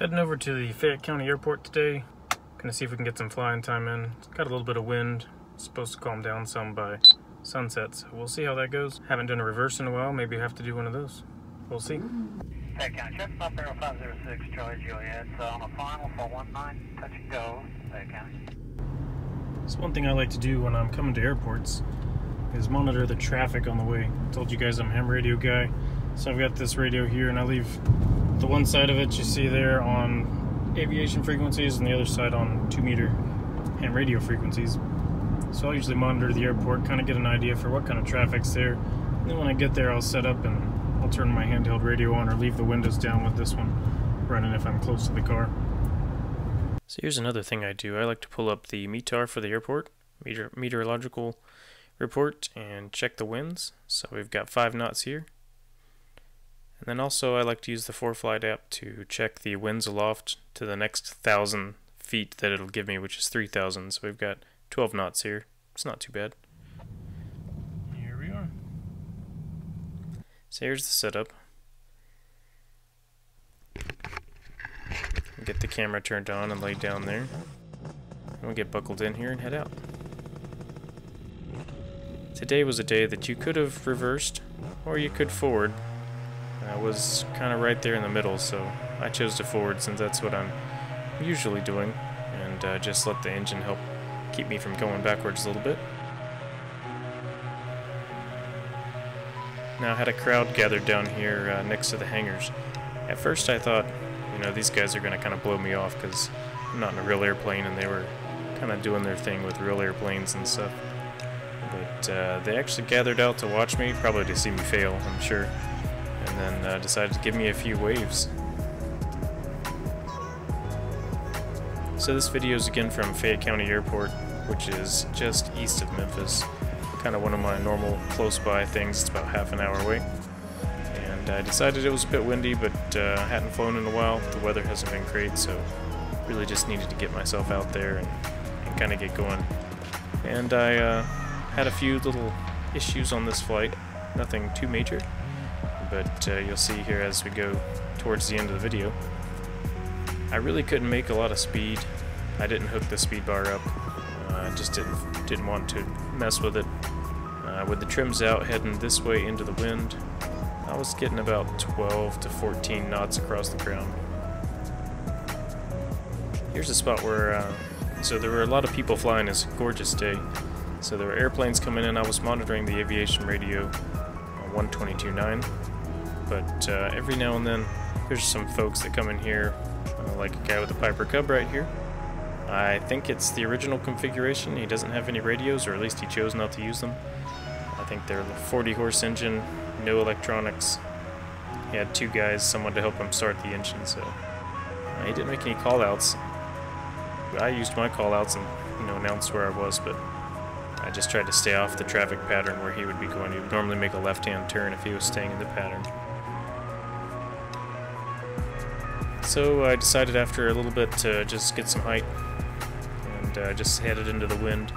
Heading over to the Fayette County Airport today. Gonna see if we can get some flying time in. It's got a little bit of wind. It's supposed to calm down some by sunset, so we'll see how that goes. Haven't done a reverse in a while. Maybe I have to do one of those. We'll see. Fayette County, check up Aero 506, Charlie Juliet. On a final for 19, touch and go, Fayette County. So one thing I like to do when I'm coming to airports is monitor the traffic on the way. I told you guys I'm a ham radio guy, so I've got this radio here, and I leave the one side of it you see there on aviation frequencies and the other side on 2-meter ham radio frequencies. So I'll usually monitor the airport, kind of get an idea for what kind of traffic's there, and then when I get there I'll set up and I'll turn my handheld radio on or leave the windows down with this one running if I'm close to the car. So here's another thing I do. I like to pull up the METAR for the airport, meteorological report, and check the winds. So we've got 5 knots here. And then also I like to use the ForeFlight app to check the winds aloft to the next 1,000 feet that it'll give me, which is 3,000. So we've got 12 knots here. It's not too bad. Here we are. So here's the setup. Get the camera turned on and laid down there. And we'll get buckled in here and head out. Today was a day that you could have reversed, or you could forward. I was kind of right there in the middle, so I chose to forward since that's what I'm usually doing, and just let the engine help keep me from going backwards a little bit. Now I had a crowd gathered down here next to the hangars. At first I thought, you know, these guys are going to kind of blow me off because I'm not in a real airplane, and they were kind of doing their thing with real airplanes and stuff. But they actually gathered out to watch me, probably to see me fail, I'm sure, and then decided to give me a few waves. So this video is again from Fayette County Airport, which is just east of Memphis. Kind of one of my normal close-by things. It's about half an hour away. And I decided it was a bit windy, but I hadn't flown in a while. The weather hasn't been great, so really just needed to get myself out there and kind of get going. And I had a few little issues on this flight, nothing too major, but you'll see here as we go towards the end of the video. I really couldn't make a lot of speed. I didn't hook the speed bar up. I just didn't want to mess with it. With the trims out heading this way into the wind, I was getting about 12 to 14 knots across the ground. Here's a spot where, so there were a lot of people flying. It's a gorgeous day. So there were airplanes coming in. I was monitoring the aviation radio, 122.9. But every now and then, there's some folks that come in here, like a guy with a Piper Cub right here. I think it's the original configuration. He doesn't have any radios, or at least he chose not to use them. I think they're the 40-horse engine, no electronics. He had 2 guys, someone to help him start the engine, so he didn't make any call-outs. I used my call-outs and, you know, announced where I was, but I just tried to stay off the traffic pattern where he would be going. He would normally make a left-hand turn if he was staying in the pattern. So I decided after a little bit to just get some height and just headed into the wind.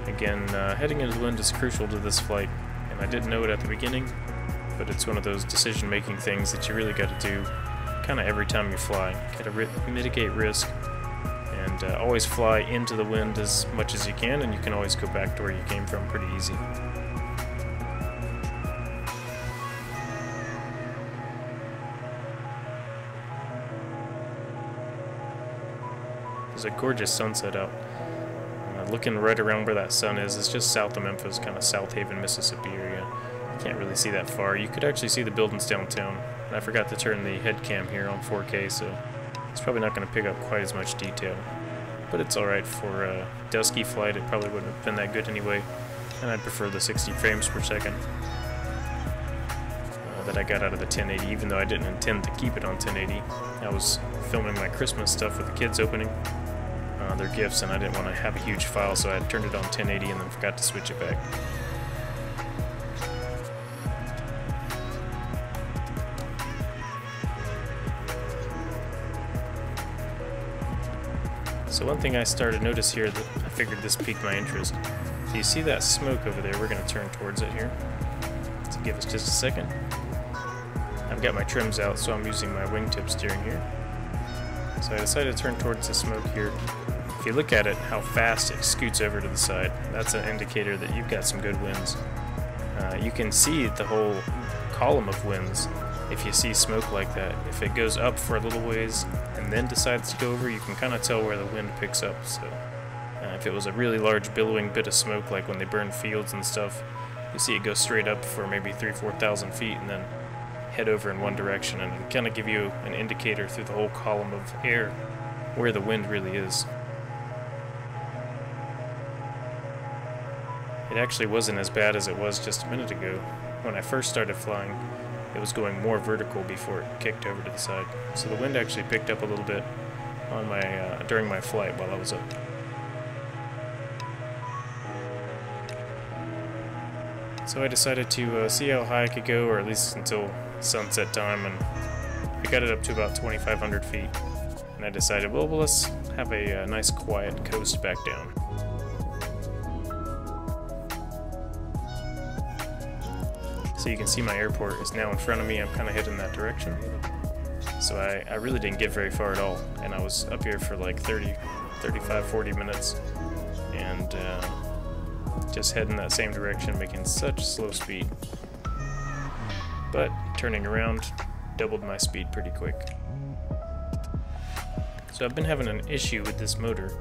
Again, heading into the wind is crucial to this flight, and I didn't know it at the beginning, but it's one of those decision-making things that you really got to do kind of every time you fly. Got to mitigate risk, and always fly into the wind as much as you can, and you can always go back to where you came from pretty easy. There's a gorgeous sunset out. Looking right around where that sun is, it's just south of Memphis, kind of South Haven, Mississippi area. You can't really see that far. You could actually see the buildings downtown. And I forgot to turn the head cam here on 4K, so it's probably not going to pick up quite as much detail. But it's alright for a dusky flight. It probably wouldn't have been that good anyway, and I'd prefer the 60 frames per second that I got out of the 1080, even though I didn't intend to keep it on 1080. I was filming my Christmas stuff with the kids opening their gifts, and I didn't want to have a huge file, so I turned it on 1080 and then forgot to switch it back. So one thing I started to notice here that I figured this piqued my interest. Do you see that smoke over there? We're going to turn towards it here. So give us just a second. I've got my trims out, so I'm using my wingtip steering here. So I decided to turn towards the smoke here. If you look at it, how fast it scoots over to the side, that's an indicator that you've got some good winds. You can see the whole column of winds if you see smoke like that. If it goes up for a little ways and then decides to go over, you can kind of tell where the wind picks up. So if it was a really large billowing bit of smoke, like when they burn fields and stuff, you see it go straight up for maybe 3,000–4,000 feet and then head over in one direction, and it kind of give you an indicator through the whole column of air where the wind really is. It actually wasn't as bad as it was just a minute ago. When I first started flying, it was going more vertical before it kicked over to the side. So the wind actually picked up a little bit on my during my flight while I was up. So I decided to see how high I could go, or at least until sunset time, and I got it up to about 2,500 feet. And I decided, well, let's have a nice quiet coast back down. So you can see my airport is now in front of me. I'm kind of heading that direction. So I really didn't get very far at all, and I was up here for like 35–40 minutes, and just heading that same direction, making such slow speed. But turning around, doubled my speed pretty quick. So I've been having an issue with this motor.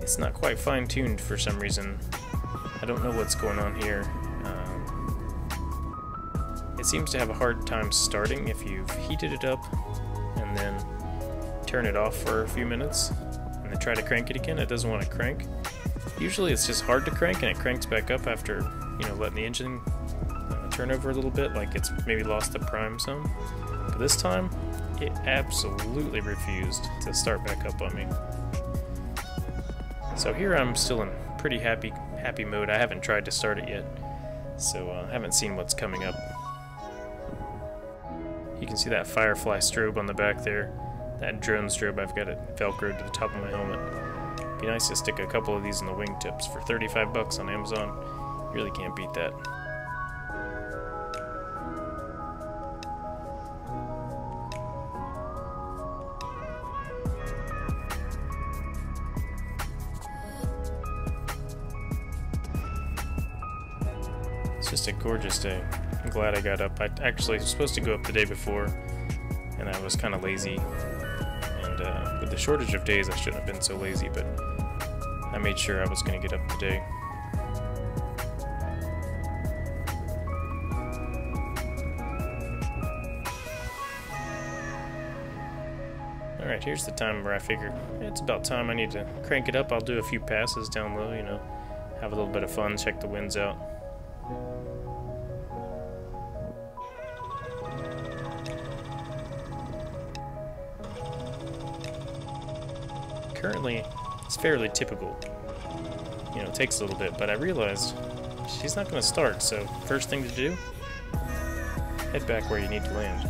It's not quite fine-tuned for some reason. I don't know what's going on here. It seems to have a hard time starting if you've heated it up and then turn it off for a few minutes and then try to crank it again. It doesn't want to crank. Usually it's just hard to crank, and it cranks back up after, you know, letting the engine turn over a little bit, like it's maybe lost the prime some. But this time, it absolutely refused to start back up on me. So here I'm still in pretty happy mode. I haven't tried to start it yet, so I haven't seen what's coming up. You can see that Firefly strobe on the back there. That drone strobe, I've got it velcroed to the top of my helmet. It'd be nice to stick a couple of these in the wingtips for 35 bucks on Amazon. You really can't beat that. It's just a gorgeous day. I'm glad I got up. I actually was supposed to go up the day before, and I was kind of lazy. And with the shortage of days, I shouldn't have been so lazy, but I made sure I was going to get up today. Alright, here's the time where I figure it's about time I need to crank it up. I'll do a few passes down low, you know, have a little bit of fun, check the winds out. Currently, it's fairly typical. You know, it takes a little bit, but I realized she's not going to start, so first thing to do, head back where you need to land.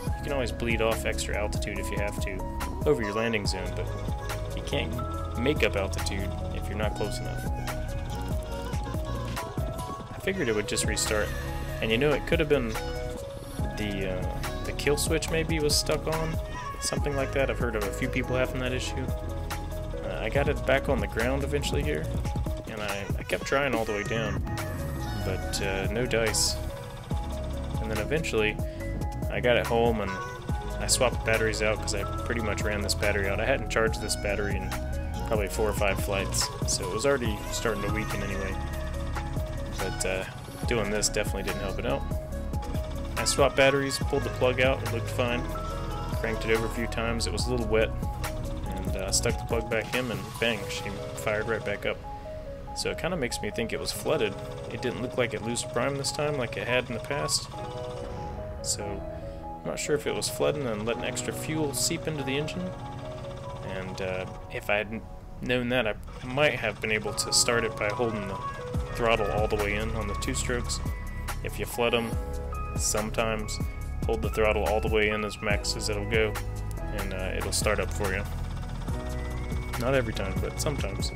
You can always bleed off extra altitude if you have to over your landing zone, but you can't make up altitude if you're not close enough. I figured it would just restart, and you know, it could have been the kill switch maybe was stuck on. Something like that. I've heard of a few people having that issue. I got it back on the ground eventually here, and I kept trying all the way down, but no dice. And then eventually I got it home, and I swapped batteries out because I pretty much ran this battery out. I hadn't charged this battery in probably 4 or 5 flights, so it was already starting to weaken anyway. But doing this definitely didn't help it out. I swapped batteries, pulled the plug out, it looked fine. Cranked it over a few times, it was a little wet, and stuck the plug back in, and bang, she fired right back up. So it kind of makes me think it was flooded. It didn't look like it lost prime this time like it had in the past. So I'm not sure if it was flooding and letting extra fuel seep into the engine. And if I had known that, I might have been able to start it by holding the throttle all the way in on the 2 strokes. If you flood them, sometimes hold the throttle all the way in as max as it'll go, and it'll start up for you. Not every time, but sometimes.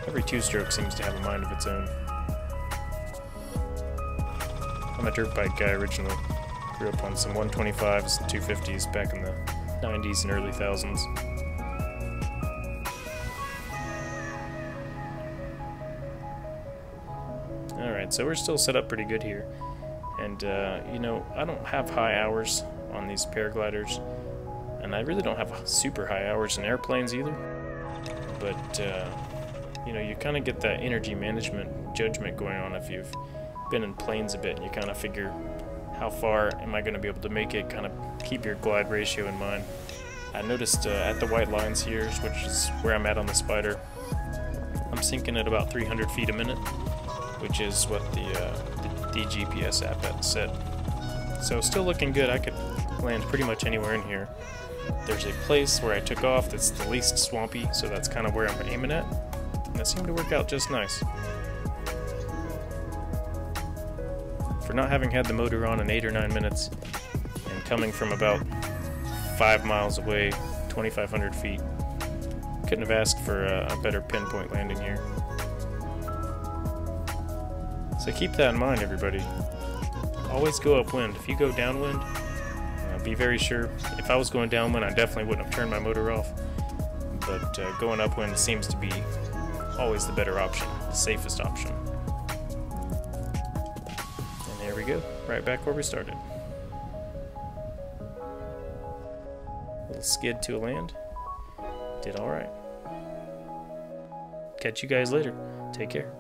Every 2-stroke seems to have a mind of its own. I'm a dirt bike guy originally. Grew up on some 125s and 250s back in the 90s and early thousands. Alright, so we're still set up pretty good here. And, you know, I don't have high hours on these paragliders. And I really don't have super high hours in airplanes either. But, you know, you kind of get that energy management judgment going on if you've been in planes a bit. And you kind of figure, how far am I going to be able to make it? Kind of keep your glide ratio in mind. I noticed at the white lines here, which is where I'm at on the Spyder, I'm sinking at about 300 feet a minute, which is what the GPS app had said. So still looking good. I could land pretty much anywhere in here. There's a place where I took off that's the least swampy, so that's kind of where I'm aiming at. And it seemed to work out just nice. For not having had the motor on in 8 or 9 minutes, and coming from about 5 miles away, 2,500 feet, couldn't have asked for a better pinpoint landing here. So keep that in mind, everybody. Always go upwind. If you go downwind, be very sure. If I was going downwind, I definitely wouldn't have turned my motor off. But going upwind seems to be always the better option, the safest option. And there we go, right back where we started. Little skid to a land. Did all right. Catch you guys later. Take care.